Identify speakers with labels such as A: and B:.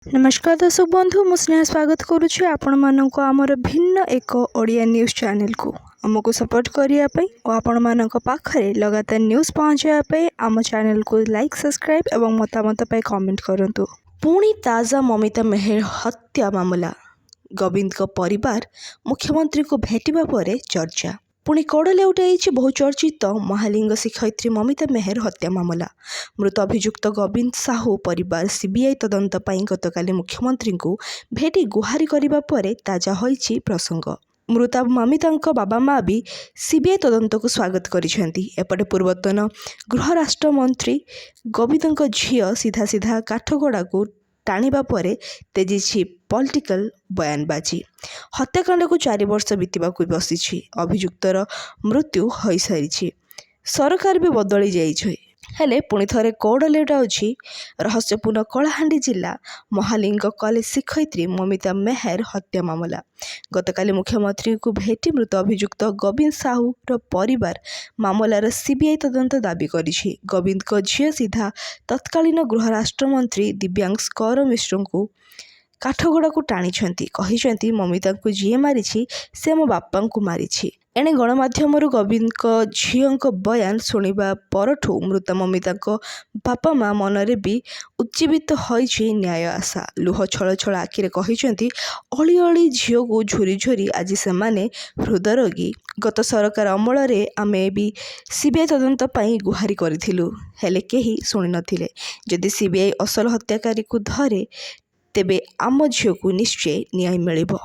A: नमस्कार दर्शक बंधु मु स्नेहा स्वागत करुच्छी आपण मानक आमर भिन्न एक ओडिया न्यूज चैनल को आमको सपोर्ट करने और आपण मानक पाखरे लगातार न्यूज पहुँचापी आम चैनल को लाइक सब्सक्राइब और मतामत कमेंट करंतु। पुणी ताजा ममिता मेहर हत्या मामला गोविंद को परिवार मुख्यमंत्री को भेटिबा परे चर्चा। पुणी कड़े उठाई बहुचर्चित महालिंग शिक्षयित्री ममिता मेहर हत्या मामला। मृत अभियुक्त गोविंद साहू परिवार सीबीआई तदंत पाई गतकाली मुख्यमंत्री को भेटी गुहारी करने पर ताजा होईछि प्रसंग। मृता ममिता बाबा माँ भी सीबीआई तदंत को स्वागत करिसेंती। एपटे पूर्वतन गृह राष्ट्र मंत्री गोविंद झील सीधा सीधा काठगोड़ा को टाणिबा परे तेजिछि पॉलिटिकल बयानबाजी। हत्याकांड को 4 वर्ष बीतवाक बसी अभियुक्तर मृत्यु हो सारी सरकार भी बदली जाइए हेले पुणी थे कौड़ले उठाऊँगी रहस्यपूर्ण कलाहांडी जिला महालिंग कॉलेज शिक्षयित्री ममिता मेहर हत्या मामला। गतकाली मुख्यमंत्री को भेटी मृत अभियुक्त गोविंद साहू परिवार मामलार सीबीआई तदंत दाबी करिछि। गोविंद को झील सीधा तत्कालीन गृह राष्ट्रमंत्री दिव्यांश कौर मिश्र को काठगोड़ा को टाणी ममिता को जी मारी से मो बापा को मारी। एणे गणमाध्यम गोविंद झील बयान शुणा परठू मृत ममिता बापा माँ मनरे भी उज्जीवित होइछि न्याय आशा। लुह छल छल आखिरे कहिसेंती अली अली झील को झुरी झुरी आज से हृदरोगी। गत सरकार अमल रे आमे भी सीबीआई तदंत पाई गुहारी करिथिलु हेले केही शुणी नथिले। जदि सीबीआई असल हत्याकारी को धरे तेबे आम झील को निश्चय न्याय मिलिबो।